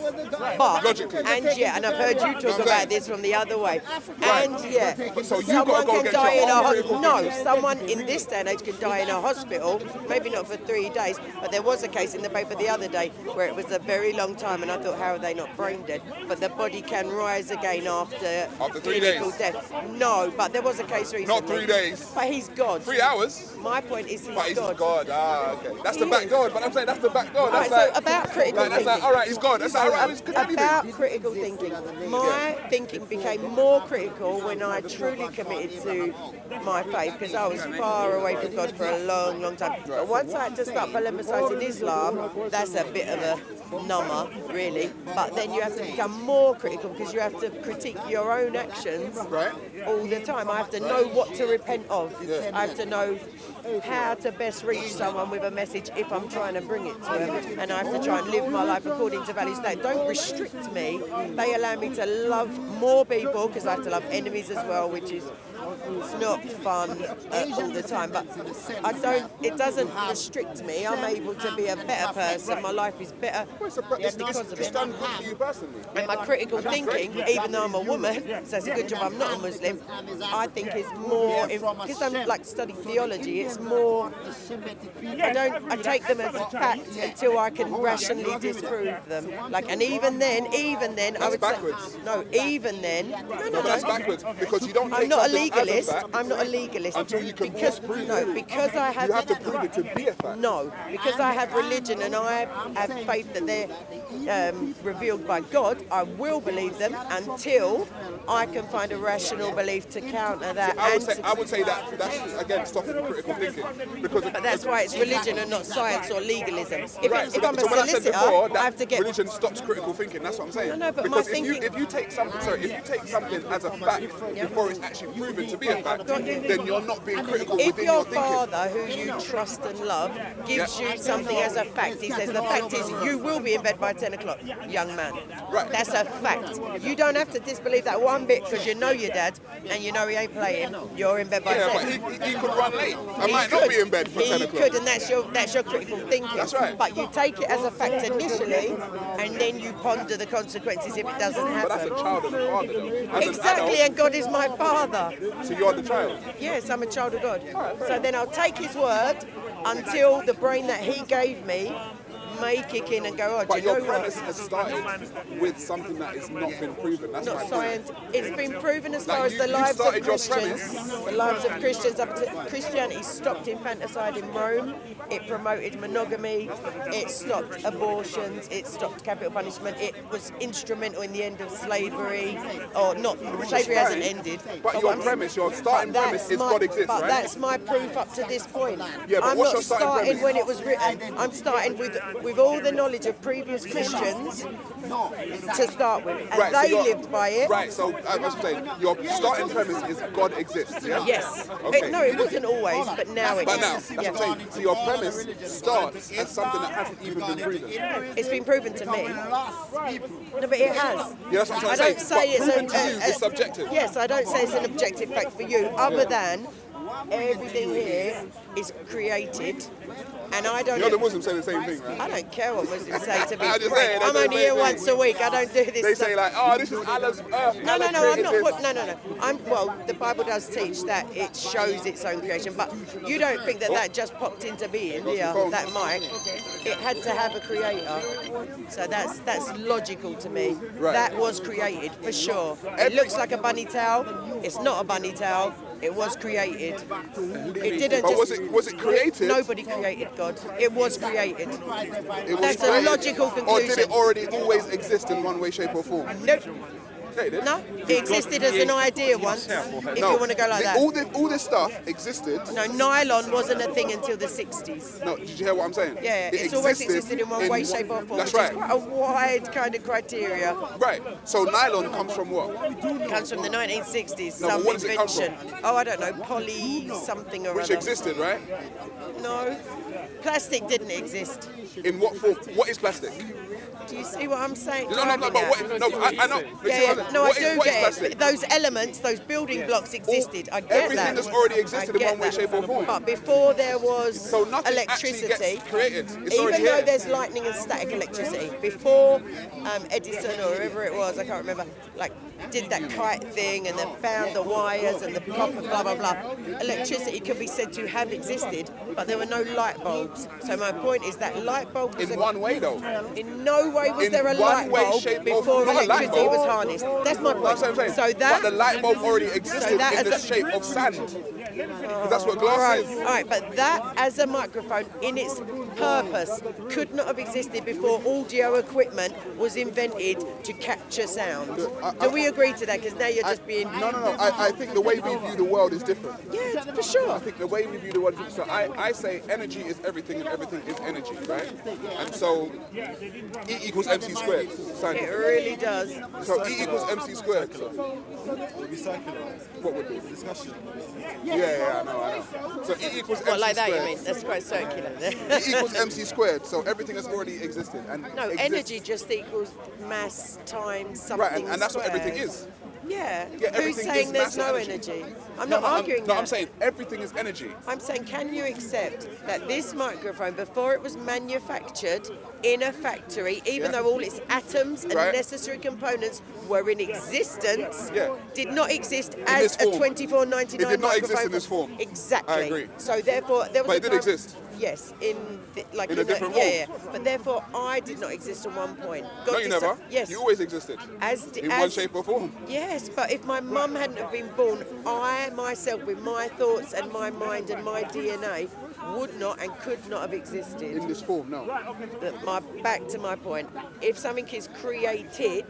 But, Logically. and I've heard you talk about this from the other way. And yet, So you've someone got to go can against die your in a own hospital. critical No, someone in this day and age can die in a hospital, maybe not for 3 days, but there was a case in the paper the other day where it was a very long time, and I thought, how are they not brain dead? But the body can rise again after 3 clinical days? death. No, but there was a case recently. Not 3 days. But he's God. 3 hours? My point is But he's he's God. God. Ah, okay. That's the He back is. door. But I'm saying that's the back door. Right, That's so like, about critical that's like, thinking. all right, he's God. That's all right. It's good anything. About critical thinking. My thinking became more critical when I truly committed to my faith, because I was far away from God for a long, long time. But once I had to start polemicizing Islam, that's a bit of a number, really. But then you have to become more critical, because you have to critique your own actions all the time. I have to know what to repent of. I have to know how to best reach someone with a message if I'm trying to bring it to them, and I have to try and live my life according to values that don't restrict me. They allow me to love more people, because I have to love enemies as well, which is it's not fun all the time, but it doesn't restrict me. I'm able to be a better person. My life is better because of It's it. done good for you personally. And my critical thinking, even though I'm a woman, so it's a good job I'm not a Muslim, I think is more, because I'm like studying theology, it's more, I take them as fact until I can rationally disprove them. Like, and even then, I would backwards. say, no, even then, No, that's backwards, because you don't take I'm not a something as legalist. fact I'm not a legalist. until you can because disprove no, it. because I have You have to prove it to be a fact. no, because I have religion and I have faith that they're revealed by God. I will believe them until I can find a rational belief to counter that. I would say that that's again stopping critical thinking, because But that's why it's religion and not science or legalism. If I'm a so when I said solicitor, before, that I have to get. religion stops critical thinking. That's what I'm saying. No, but because my thinking- if you take something as a fact before it's actually proven to be a fact, then you're not being critical If within your your thinking. father, who you trust and love, gives you something as a fact, he says the fact is you will be in bed by 10 o'clock, young man. Right. That's a fact. You don't have to disbelieve that one bit because you know your dad and you know he ain't playing. You're in bed by Yeah, 10. but he could run late. I He might could. not be in bed for 10 o'clock. He could, and that's your critical thinking. That's right. But you take it as a fact initially, and then you ponder the consequences if it doesn't But that's happen. a child of the father, though. As Exactly, and God is my father. an adult, so you're the child. Yes, I'm a child of God. So then I'll take his word until the brain that he gave me may kick in and go, oh, do But you know your what? premise has started with something that has not been proven. That's my Not point. science. It's been proven as far Like as the you lives of started your Christians. premise. The lives of Christians up to Christianity stopped infanticide in Rome. It promoted monogamy. It stopped abortions. It stopped capital punishment. It was instrumental in the end of slavery. Or not, slavery hasn't ended. But your premise, your starting premise is God exists, but right? that's my proof up to this point. Yeah, but I'm what's not your starting starting premise? when it was written. I'm starting with all the knowledge of previous Christians to start with, and Right, so they you're- lived by it. Right, so I was saying, your starting premise is God exists, yeah? Yes. Okay. No, it wasn't always, but now it is. But now, that's what I'm Yeah. saying. So your premise starts as something that hasn't even been proven. Yeah, It's been proven to me. No, but it has. that's what I'm I saying. don't say it's proven to you is subjective. Yes, I don't say it's an objective fact for you, other than everything here is created, and I don't. You know the Muslims say the same thing, right? I don't care what Muslims say, to be I'm just frank. saying, I'm they only say here the same once a week. I don't do this They stuff. say like, oh, this is Allah's earth. No, Allah I'm not. created this. Well, the Bible does teach that it shows its own creation, but you don't think that just popped into being, that mic. It had to have a creator, so that's logical to me. Right. That was created for sure. It looks like a bunny tail. It's not a bunny tail. It was created. It didn't But just. was it created? Nobody created God. It was created. It was That's a created? logical Or did conclusion. it already always exist in one way, shape, or form? Nope. Yeah, it did. No, it existed as an idea once. If you want to go like that. All this stuff existed. No, nylon wasn't a thing until the 60s. No, did you hear what I'm saying? Yeah, It it's always existed in one way, shape or form. That's which right. is quite a wide kind of criteria. Right. So nylon comes from what? It comes from the 1960s, No, but some what does it come invention. Oh, I don't know, poly something or Which other. existed, right? No, plastic didn't exist. In what form? What is plastic? Do you see what I'm saying? No, Driving but at? what? No, I know. No, What I is do get plastic? it. Those elements, those building blocks existed. I get Everything that. that's already existed I in get one way, that. shape, or form. But before there was So nothing actually electricity, gets created. It's even already though here. there's lightning and static electricity, before Edison or whoever it was, I can't remember, like did that kite thing and then found the wires and the copper, blah blah blah. Electricity could be said to have existed, but there were no light bulbs. So my point is that light bulb was In one way, though. in no way was In there a one light way, bulb shape, or before form. Not a light electricity bulb. was harnessed. That's my point. That's what I'm saying. So that. But the light bulb already existed that in the as a- shape of sand. 'Cause that's what glass Right, is. all right, but that as a microphone in its purpose could not have existed before audio equipment was invented to capture sound. Do we agree to that? Because now you're just being... No. I think the way we view the world is different. Yeah, for sure. I think the way we view the world is different. So I say energy is everything and everything is energy, right? And so E equals MC squared. It Scientific. really does. So E equals MC squared. What would be? Discussion. Yeah, I know. So E equals MC What, like that you squared. mean? That's quite circular. E equals MC squared. So everything has already existed. And No, exists. energy just equals mass times something Right, and that's what squared. everything is. Yeah. Yeah, Who's everything saying is there's mass no and energy? I'm not arguing No, that. I'm saying everything is energy. I'm saying, can you accept that this microphone, before it was manufactured in a factory, even though all its atoms and Right. necessary components were in existence, Yeah. did not exist this as a form. 24.99 It did not exist microphone in this form. Exactly. I agree. So therefore, there was But a it did time- exist. Yes, in In a different yeah, form. yeah. But therefore, I did not exist at one point. God No, you never. Yes. You always existed. In one shape or form. Yes, but if my mum hadn't have been born, I myself, with my thoughts and my mind and my DNA, would not and could not have existed. In this form, no. Back to my point. If something is created,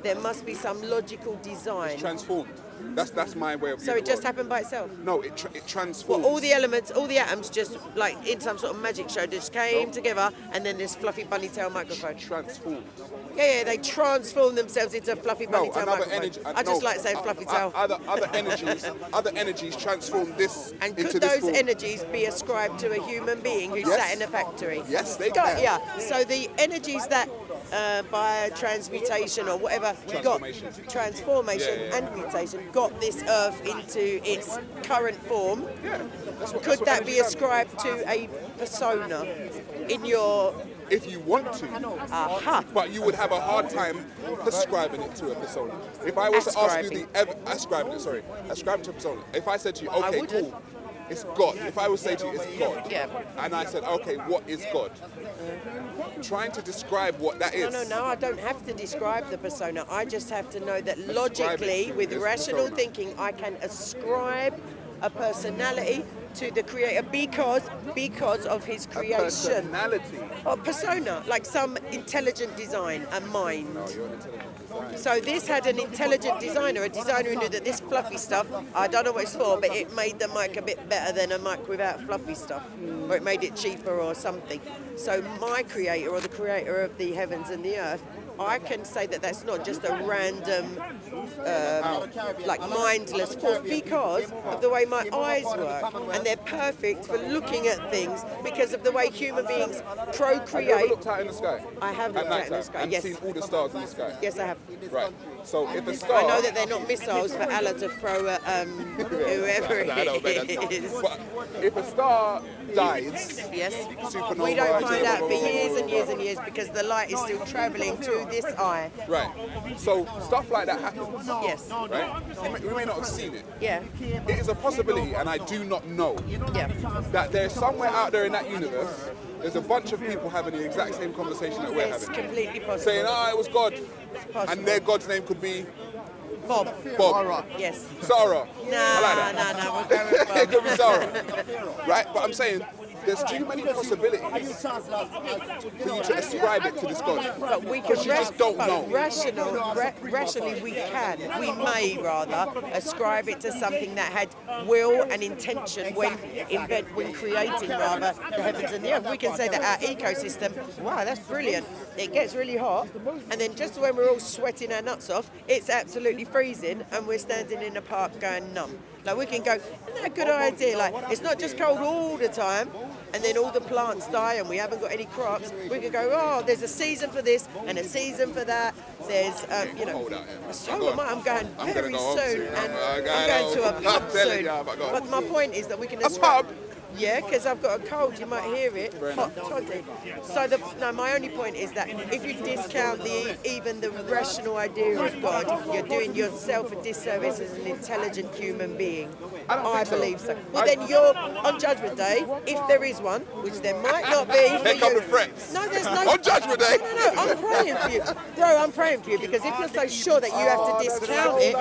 there must be some logical design. Transformed. That's my way of So viewing it the just world. happened by itself. No, it transforms. Well, all the elements, all the atoms, just like in some sort of magic show, just came together, and then this fluffy bunny tail microphone. Transformed. Yeah, they transform themselves into a fluffy bunny tail another microphone. energy. I just like saying fluffy tail. Other energies transform this And into could this those form. energies be ascribed to a human being who Yes. sat in a factory? Yes, they Got- can. Yeah. So the energies that by transmutation or whatever Transformation. got transformation Yeah, yeah. and mutation got this earth into its current form. Yeah. That's what Could that energy be does. ascribed to a persona in your? If you want to. Aha. But you would have a hard time prescribing it to a persona. If I was to ask you ascribing it to a persona. If I said to you, okay, wouldn't. cool. it's God. If I would say to you, it's God. Yeah. And I said, okay, what is God? Trying to describe what that is. No, I don't have to describe the persona. I just have to know that Describe logically, it. with It's rational persona. thinking, I can ascribe a personality to the creator because of his creation. Personality. Or persona, like some intelligent design, a mind. No, you're an intelligent designer. So this had an intelligent designer, a designer who knew that this fluffy stuff, I don't know what it's for, but it made the mic a bit better than a mic without fluffy stuff, or it made it cheaper or something. So my creator, or the creator of the heavens and the earth, I can say that that's not just a random, like mindless force, because of the way my eyes work, and they're perfect for looking at things because of the way human beings Have you procreate. ever looked out in the sky? I have At looked out in the nighttime sky, and yes. seen all the stars in the sky? Yes, I have. Right. So if a star... I know that they're not missiles for Allah to throw at whoever I know, but it is. But if a star dies, Yes. supernova, We don't find out blah, for blah, blah, years blah, and years and years because the light is still travelling to this eye. Right. So stuff like that happens. Yes. Right? We may not have seen it. Yeah. It is a possibility, and I do not know, Yeah. that there's somewhere out there in that universe, there's a bunch of people having the exact same conversation that we're It's having. completely possible. Saying, it was God. possible. And their God's name could be Bob. Bob. Yes. Sarah. No, I like that. no, we'll go with It could Bob. be Sarah. Right? But I'm saying, there's too many possibilities for you to ascribe it to this God. But we can Because you just don't know. rationally we can. We may rather ascribe it to something that had will and intention when creating rather the heavens and the earth. We can say that our ecosystem, wow, that's brilliant. It gets really hot, and then just when we're all sweating our nuts off, it's absolutely freezing, and we're standing in a park going numb. Like we can go, isn't that a good idea? Like it's not just cold all the time, and then all the plants die and we haven't got any crops. We can go, oh, there's a season for this and a season for that. There's, Cold out here. so am I. I'm going I'm very gonna go home soon, soon. and I'm I'm going to a I'm pub telling soon. you, I'm going. But my point is that we can A pub? Yeah, because I've got a cold, you might hear it. Hot toddy. So my only point is that if you discount even the rational idea of God, you're doing yourself a disservice as an intelligent human being. I believe so. Well, then you're on Judgment Day, if there is one, which there might not be. Here come the threats. No, there's no. On Judgment Day. No, I'm praying for you, bro. I'm praying for you because if you're so sure that you have to discount it,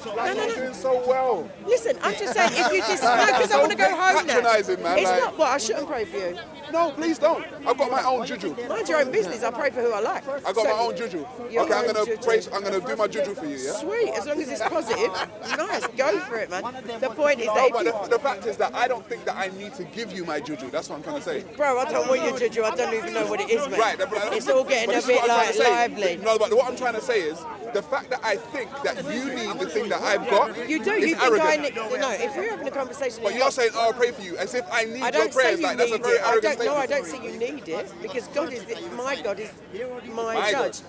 You're doing so well. Listen, I'm just saying if you discount, because I want to go home now. Patronising, man, It's like- not what I shouldn't pray for you. No, please don't. I've got my own juju. Mind your own business. I pray for who I like. I got my own juju. Your Okay, I'm own gonna juju. praise. I'm gonna do my juju for you. Yeah. Sweet, as long as it's positive. Nice, go for it, man. The point is No, that, but if the fact is that I don't think that I need to give you my juju. That's what I'm trying to say. bro, I don't want your juju. I don't even know what it is, man. Right. It's all getting but a this is what bit I'm trying like to say. lively. No, but what I'm trying to say is the fact that I think that you need the thing that I've got. You do. Is You think I arrogant. need? No, if we're having a conversation, But you're saying, "Oh, I'll pray for you," as if I need I your don't say prayers. you Like that's a need very it. I arrogant don't. No, I statement. don't say you need it because God is my God is my My God. judge.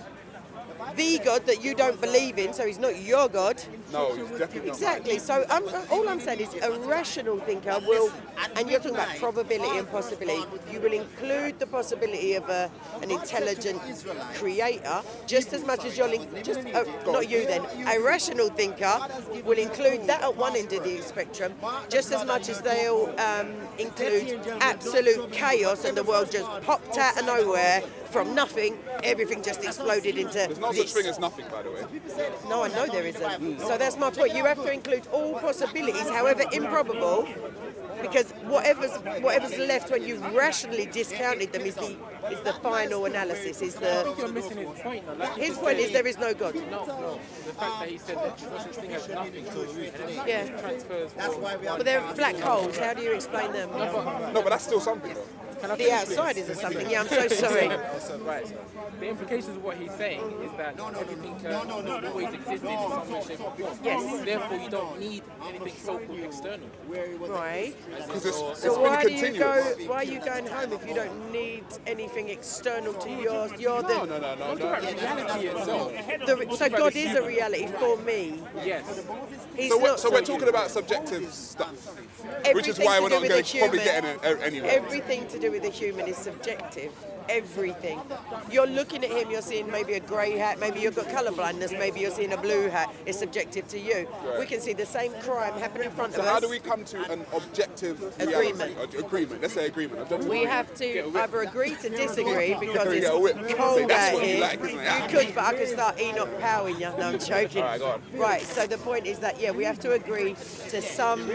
The God that you don't believe in, so he's not your God. No, he's definitely not. Exactly. So all I'm saying is a rational thinker will, and you're talking about probability and possibility, you will include the possibility of an intelligent creator just as much as you'll, not you then, a rational thinker will include that at one end of the spectrum just as much as they'll include absolute chaos and the world just popped out of nowhere from nothing, everything just exploded into There's no this. such thing as nothing, by the way. No, I know there isn't. So that's my point. You have to include all possibilities, however improbable, because whatever's left when you've rationally discounted them is the final analysis. Is the You're missing his point. Though. Like his point is there is no God. no. The fact that he said that no such thing as nothing to and then Yeah. transfers. That's why we But they're black holes. How do you explain them? No, but that's still something, though. The outside is or something. Yeah, I'm so sorry. Right. The implications of what he's saying is that everything has always existed in some way, shape, or form. Yes. Therefore, you don't need anything so-called external. Right. Because it's So been why continuous. are you going home if you don't need anything external to yours? You're the No. Reality itself. so God is a reality for me. Yes. He's So not we're talking about subjective stuff, which is everything why to we're do not with going the to probably human. get anywhere. Everything to do with with a human is subjective. Everything. You're looking at him, you're seeing maybe a grey hat, maybe you've got colour blindness, maybe you're seeing a blue hat. It's subjective to you. Right. We can see the same crime happen in front So of us. how do we come to an objective Agreement. reality? Agreement. Let's say agreement. Objective We agreement. have to either agree to disagree because it's Get a whip. cold Say, that's out what you here. like, isn't it? You could, but I could start Enoch powering you. No, I'm joking. All right, go on. Right, so the point is that, yeah, we have to agree to some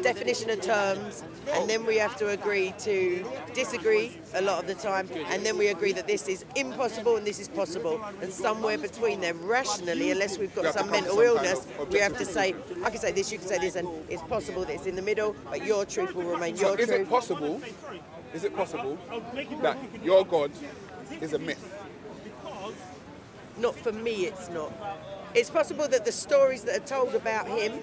definition of terms, and then we have to agree to disagree a lot of the time, and then we agree that this is impossible and this is possible. And somewhere between them, rationally, unless we've got some mental illness, we have to say, I can say this, you can say this, and it's possible that it's in the middle, but your truth will remain So your is truth. it possible that your God is a myth? Not for me, it's not. It's possible that the stories that are told about him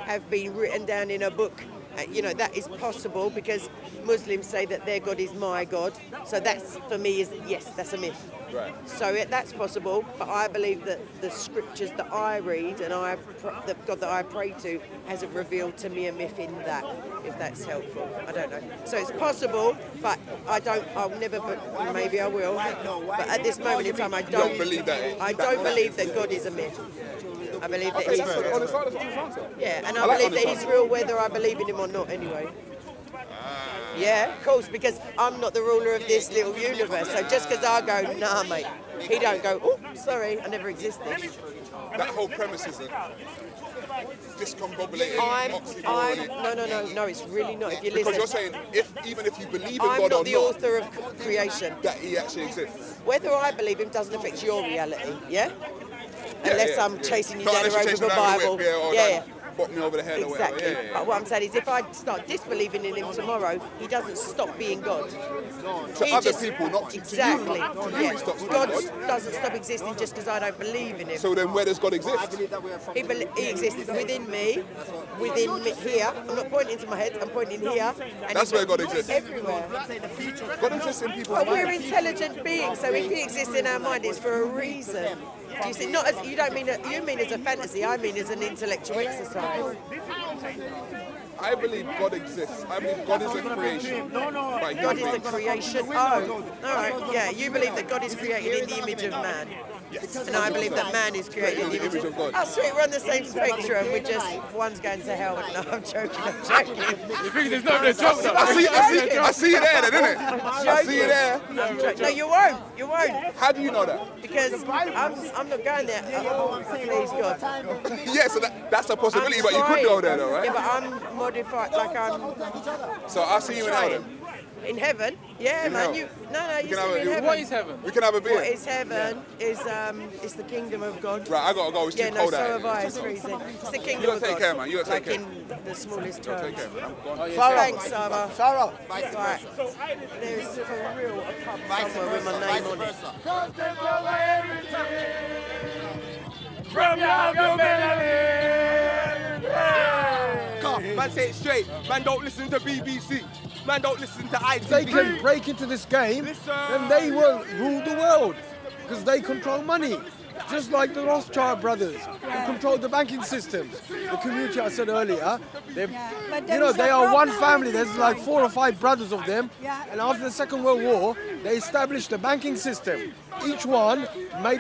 have been written down in a book. You know, that is possible because Muslims say that their God is my God. So that's, for me, is yes, that's a myth. Right. So that's possible, but I believe that the scriptures that I read and the God that I pray to hasn't revealed to me a myth in that, if that's helpful. I don't know. So it's possible, but I'll never, but maybe I will. But at this moment in time, I don't believe that. I don't believe that God is a myth. I believe that Okay, he's that's an honest answer. yeah, and I I like believe that honest he's real whether I believe in him or not anyway. Yeah, of course, because I'm not the ruler of this little universe. So just because I go, nah, mate, he don't go, oh, sorry, I never existed. That whole premise is a discombobulated, No, it's really not. If you Because listen, you're saying, even if you believe in I'm God not or the not, author of creation. that he actually exists. Whether I believe him doesn't affect your reality, yeah? Unless I'm chasing you Not down the unless road you're with a chasing down the Bible. whip, or Yeah, like, bop me over the head or whatever. exactly. Yeah. But what I'm saying is, if I start disbelieving in him tomorrow, he doesn't stop being God. To He other just- people, not to exactly. you. To you, Yeah. he stops being God God. doesn't stop existing just because I don't believe in him. So then where does God exist? He exists within me here. I'm not pointing to my head, I'm pointing here. And That's he's where God exists. everywhere. God exists in people's But we're minds. intelligent beings, so if he exists in our mind, it's for a reason. Do you see? Not as you don't mean you mean as a fantasy. I mean as an intellectual exercise. I believe God exists. I believe God is a creation. By God is human a beings. creation. Oh, all right. Yeah, you believe that God is created in the image of man. Yes. And I believe that man is created in the image of God. Oh, sweet, we're on the same spectrum. We're just, one's going to hell. No, I'm joking. You think there's no joke though? I see you there, then, innit? I see you there. No, you won't. You won't. How do you know that? Because I'm not going there. Oh, please, God. Yeah, so that's a possibility, I'm but you could go trying. there, though, right? Yeah, but I'm modified, like I'm So I'll see you in hell, trying. then. In heaven? Yeah, In man. hell. You can see have me a- in heaven. What is heaven? We can have a beer. What is heaven is the kingdom of God. Right, I gotta go. It's too Yeah, no, cold so out have here. I. It's freezing. It's the kingdom You gotta of take God. care, man. You gotta take like care. in the smallest Take terms. care, man. I'm gone. Thanks, Sarah. Sarah. Right. There's for real a pub somewhere with my name on it. From now to Man, say it straight. Man, don't listen to BBC. Man, don't listen to ITV. They can break into this game and they will rule the world because they control money. Just like the Rothschild brothers who control the banking systems. The community I said earlier, they are one family. There's like 4 or 5 brothers of them. And after the Second World War, they established a banking system. Each one made